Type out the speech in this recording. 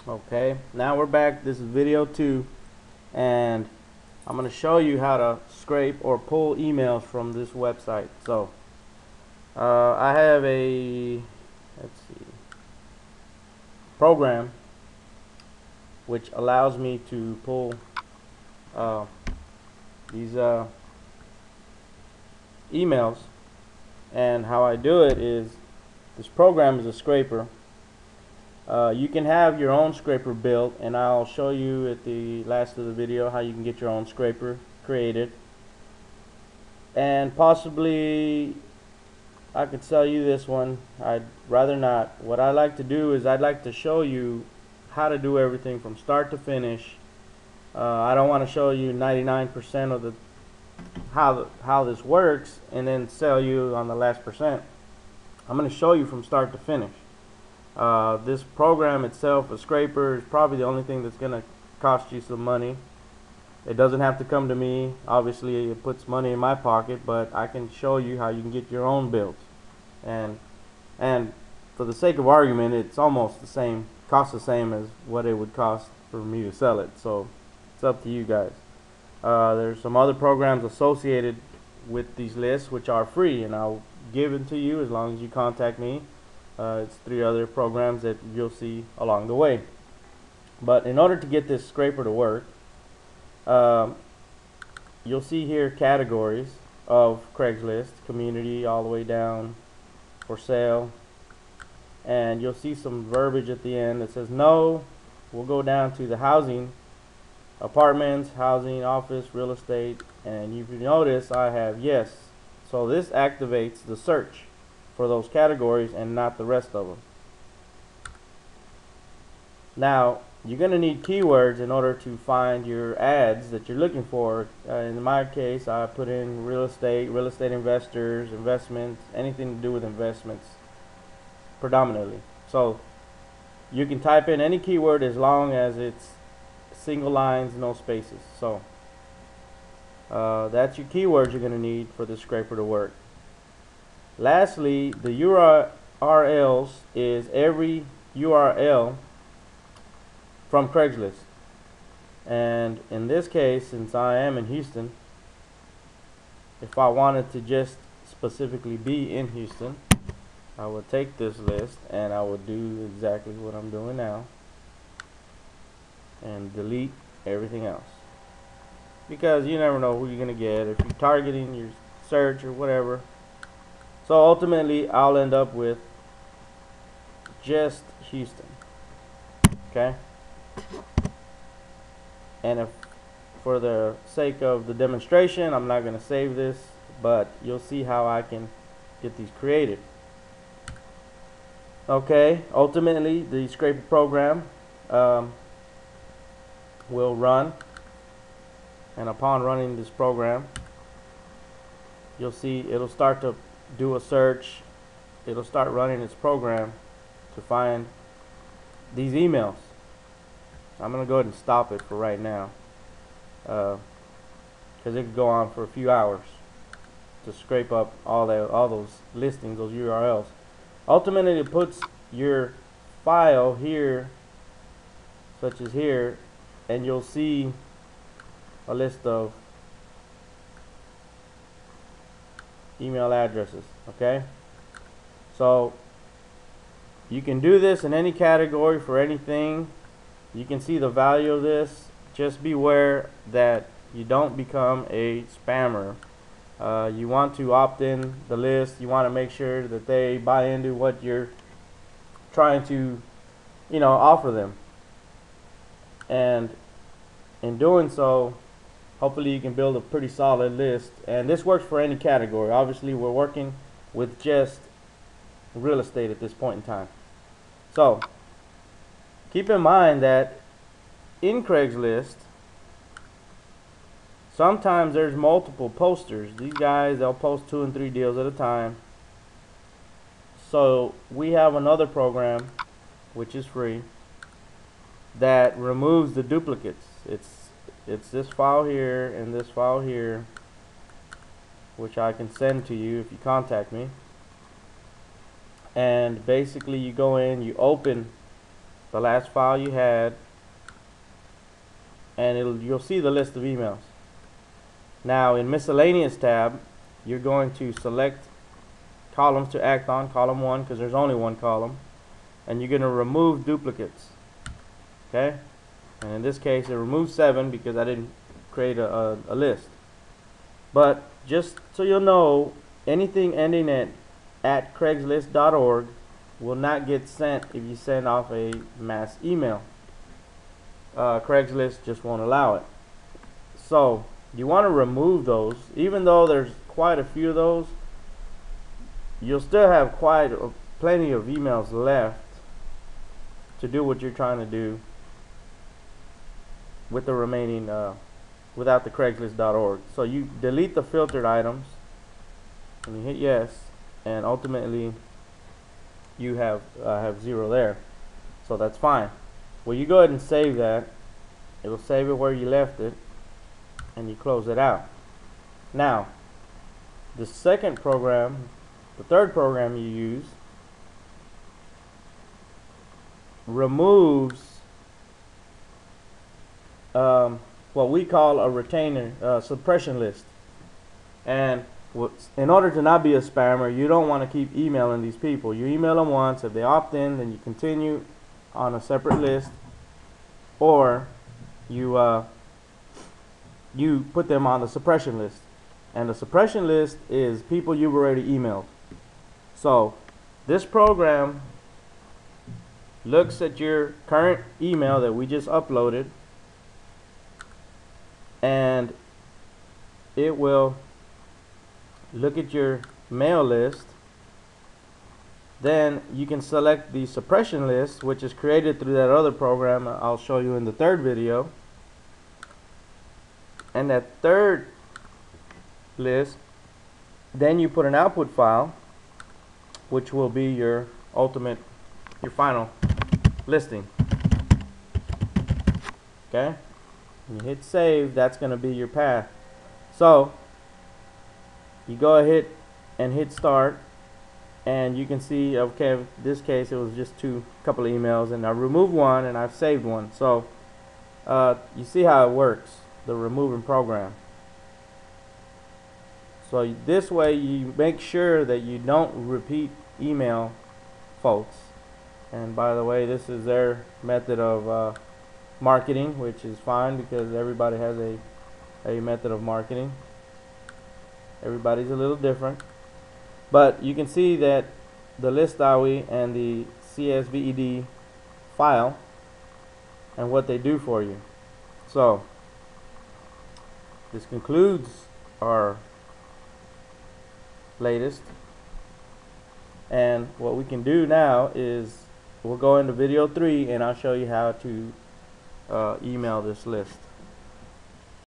Okay, now we're back. This is video 2, and I'm going to show you how to scrape or pull emails from this website. So I have a program which allows me to pull these emails, and how I do it is this program is a scraper. You can have your own scraper built, and I'll show you at the last of the video how you can get your own scraper created, and possibly I could sell you this one. I'd rather not. What I like to do is I'd like to show you how to do everything from start to finish. I don't want to show you 99% of the how this works and then sell you on the last percent. I'm going to show you from start to finish. This program itself, a scraper, is probably the only thing that's going to cost you some money. It doesn't have to come to me. Obviously it puts money in my pocket, but I can show you how you can get your own builds. And for the sake of argument, it's almost the same, costs the same as what it would cost for me to sell it. So it's up to you guys. There's some other programs associated with these lists which are free, and I'll give them to you as long as you contact me. It's 3 other programs that you'll see along the way. But in order to get this scraper to work, you'll see here categories of Craigslist, community, all the way down, for sale, and you'll see some verbiage at the end that says no. We'll go down to the housing, apartments, housing, office, real estate, and if you notice I have yes. So this activates the search for those categories and not the rest of them. Now you're going to need keywords in order to find your ads that you're looking for. In my case, I put in real estate investors, investments, anything to do with investments predominantly. So you can type in any keyword as long as it's single lines, no spaces. So that's your keywords you're going to need for the scraper to work. Lastly, the URLs is every URL from Craigslist. And in this case, since I am in Houston, if I wanted to just specifically be in Houston, I would take this list and I would do exactly what I'm doing now and delete everything else, because you never know who you're gonna get if you're targeting your search or whatever. So ultimately I'll end up with just Houston. Okay, and if for the sake of the demonstration I'm not going to save this, but you'll see how I can get these created. Okay, ultimately the scraper program will run, and upon running this program you'll see it'll start to do a search. It'll start running its program to find these emails. I'm gonna go ahead and stop it for right now, because it could go on for a few hours to scrape up all those listings, those URLs. Ultimately it puts your file here, such as here, and you'll see a list of email addresses. Okay, so you can do this in any category for anything. You can see the value of this. Just beware that you don't become a spammer. You want to opt in the list. You want to make sure that they buy into what you're trying to, offer them. And in doing so, hopefully you can build a pretty solid list. And this works for any category. Obviously we're working with just real estate at this point in time. So keep in mind that in Craigslist sometimes there's multiple posters. These guys, they'll post 2 and 3 deals at a time. So we have another program which is free that removes the duplicates. It's this file here and this file here, which I can send to you if you contact me. And basically you go in, you open the last file you had, and you'll see the list of emails. Now in miscellaneous tab, you're going to select columns to act on, column 1, because there's only one column, and you're going to remove duplicates. Okay, and in this case it removes 7 because I didn't create a list. But just so you'll know, anything ending at Craigslist.org will not get sent if you send off a mass email. Craigslist just won't allow it. So you want to remove those. Even though there's quite a few of those, you'll still have plenty of emails left to do what you're trying to do with the remaining without the Craigslist.org. So you delete the filtered items and you hit yes, and ultimately you have 0 there, so that's fine. Well, you go ahead and save that. It'll save it where you left it, and you close it out. Now the third program you use removes what we call a retainer suppression list. And in order to not be a spammer, you don't want to keep emailing these people. You email them once. If they opt in, then you continue on a separate list, or you put them on the suppression list. And the suppression list is people you've already emailed. So this program looks at your current email that we just uploaded, and it will look at your mail list. Then you can select the suppression list, which is created through that other program I'll show you in the third video. And that third list, then you put an output file, which will be your final listing. Okay, and you hit save. That's going to be your path. So you go ahead and hit start, and you can see, okay, in this case it was just couple of emails, and I removed one and I've saved one. So you see how it works, the removing program. So this way you make sure that you don't repeat email folks. And by the way, this is their method of marketing, which is fine because everybody has a method of marketing. Everybody's a little different, but you can see that the list IE and the CSVED file and what they do for you. So this concludes our latest, and what we can do now is we'll go into video 3 and I'll show you how to email this list.